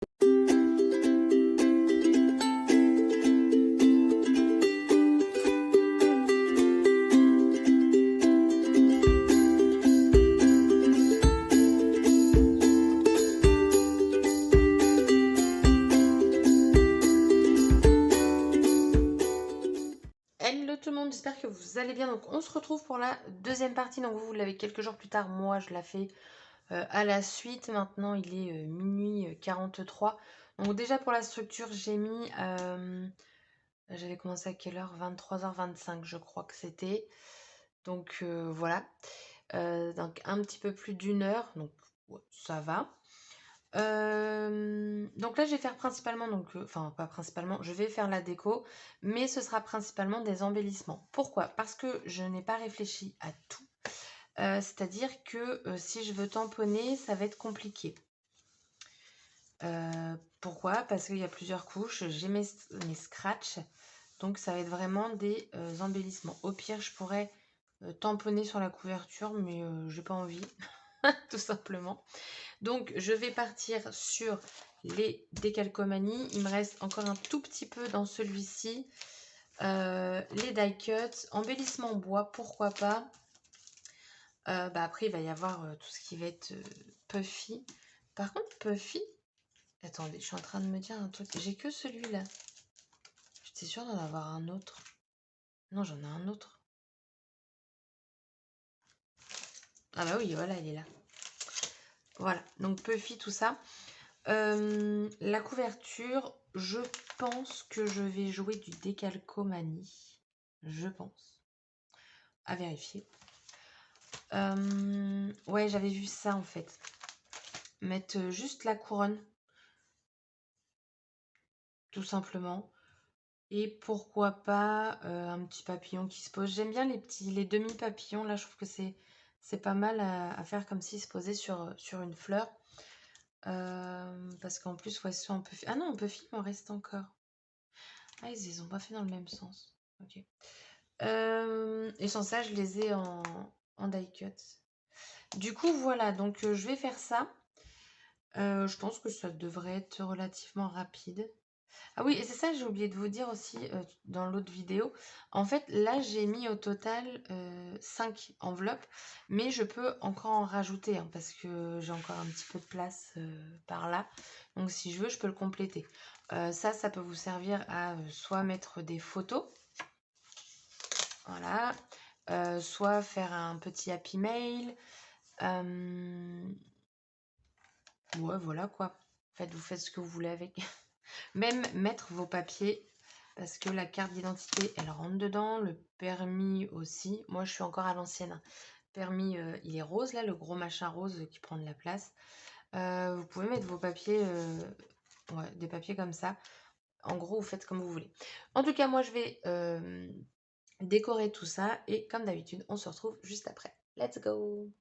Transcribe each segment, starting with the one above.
Hello tout le monde, j'espère que vous allez bien. Donc on se retrouve pour la deuxième partie. Donc vous l'avez quelques jours plus tard, moi je la fais à la suite. Maintenant il est minuit 43. Donc déjà pour la structure j'ai mis, j'avais commencé à quelle heure? 23h25 je crois que c'était. Donc voilà, donc un petit peu plus d'une heure, donc ouais, ça va. Donc là, je vais faire principalement, donc, enfin pas principalement, je vais faire la déco, mais ce sera principalement des embellissements. Pourquoi? Parce que je n'ai pas réfléchi à tout. C'est-à-dire que si je veux tamponner, ça va être compliqué. Pourquoi? Parce qu'il y a plusieurs couches, j'ai mes scratchs, donc ça va être vraiment des embellissements. Au pire, je pourrais tamponner sur la couverture, mais j'ai pas envie, tout simplement. Donc, je vais partir sur les décalcomanies. Il me reste encore un tout petit peu dans celui-ci. Les die cuts, embellissement bois, pourquoi pas. Après, il va y avoir tout ce qui va être puffy. Par contre, puffy... Attendez, je suis en train de me dire un truc. J'ai que celui-là. J'étais sûre d'en avoir un autre. Non, j'en ai un autre. Ah bah oui, voilà, il est là. Voilà, donc puffy, tout ça. La couverture, je pense que je vais jouer du décalcomanie. Je pense. À vérifier. Ouais, j'avais vu ça en fait. Mettre juste la couronne. Tout simplement. Et pourquoi pas un petit papillon qui se pose. J'aime bien les demi-papillons. Là, je trouve que c'est pas mal à faire comme s'il se posait sur une fleur. Parce qu'en plus, ouais, soit on peut... Ah non, on peut filmer, il m'en reste encore. Ah, ils ont pas fait dans le même sens. Ok. Et sans ça, je les ai en die cut. Du coup, voilà. Donc, je vais faire ça. Je pense que ça devrait être relativement rapide. Ah oui, et c'est ça, j'ai oublié de vous dire aussi dans l'autre vidéo. En fait, là, j'ai mis au total 5 enveloppes, mais je peux encore en rajouter hein, parce que j'ai encore un petit peu de place par là. Donc, si je veux, je peux le compléter. Ça peut vous servir à soit mettre des photos, voilà, soit faire un petit happy mail. Ouais, voilà quoi. Vous faites ce que vous voulez avec. Même mettre vos papiers, parce que la carte d'identité, elle rentre dedans. Le permis aussi. Moi, je suis encore à l'ancienne. Permis, il est rose, là, le gros machin rose qui prend de la place. Vous pouvez mettre vos papiers, ouais, des papiers comme ça. En gros, vous faites comme vous voulez. En tout cas, moi, je vais décorer tout ça. Et comme d'habitude, on se retrouve juste après. Let's go!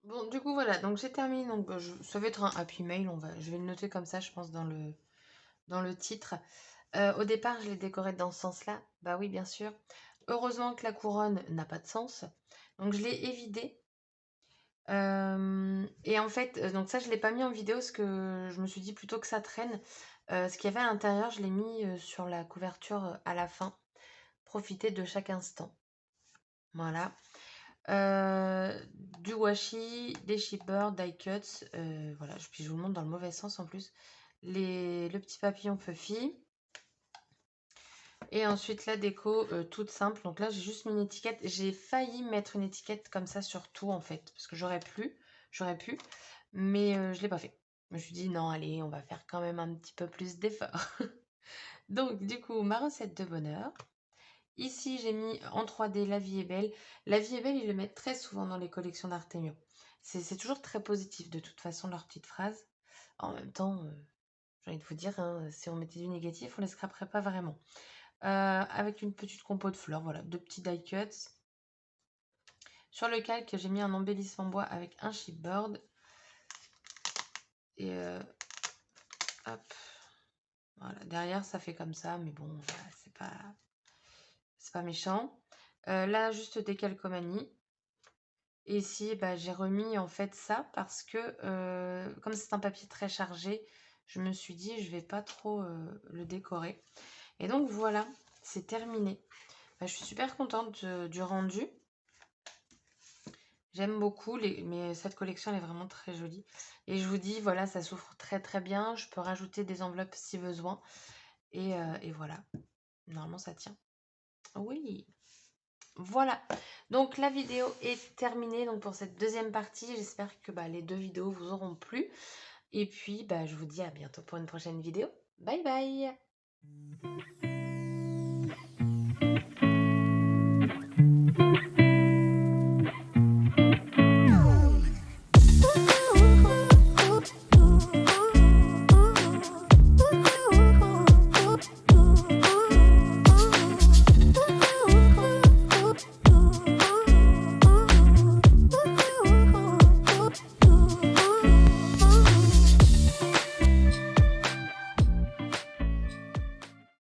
Bon, du coup, voilà, donc j'ai terminé. Donc, ça va être un happy mail. Je vais le noter comme ça, je pense, dans le titre. Au départ, je l'ai décoré dans ce sens-là. Bah oui, bien sûr. Heureusement que la couronne n'a pas de sens. Donc, je l'ai évidée. Et en fait, donc ça, je ne l'ai pas mis en vidéo parce que je me suis dit plutôt que ça traîne. Ce qu'il y avait à l'intérieur, je l'ai mis sur la couverture à la fin. Profiter de chaque instant. Voilà. Du washi, des chipboards, die cuts. Voilà, puis je vous le montre dans le mauvais sens en plus. Le petit papillon Puffy. Et ensuite la déco toute simple. Donc là, j'ai juste mis une étiquette. J'ai failli mettre une étiquette comme ça sur tout en fait. Parce que j'aurais pu. Mais je ne l'ai pas fait. Je me suis dit non, allez, on va faire quand même un petit peu plus d'efforts. Donc du coup, ma recette de bonheur. Ici, j'ai mis en 3D La vie est belle. La vie est belle, ils le mettent très souvent dans les collections d'Artemio. C'est toujours très positif de toute façon, leur petite phrase. En même temps, j'ai envie de vous dire, hein, si on mettait du négatif, on ne les scraperait pas vraiment. Avec une petite compo de fleurs, voilà, 2 petits die cuts. Sur le calque, j'ai mis un embellissement bois avec un chipboard. Et hop, voilà, derrière ça fait comme ça, mais bon, voilà, c'est pas méchant. Là, juste des calcomanies. Et ici, bah, j'ai remis en fait ça parce que comme c'est un papier très chargé, je me suis dit je vais pas trop le décorer. Et donc voilà, c'est terminé. Bah, je suis super contente du rendu. J'aime beaucoup, mais cette collection elle est vraiment très jolie. Et je vous dis, voilà, ça s'ouvre très très bien. Je peux rajouter des enveloppes si besoin. Et voilà, normalement ça tient. Oui, voilà. Donc la vidéo est terminée donc pour cette deuxième partie. J'espère que bah, les 2 vidéos vous auront plu. Et puis, bah, je vous dis à bientôt pour une prochaine vidéo. Bye bye!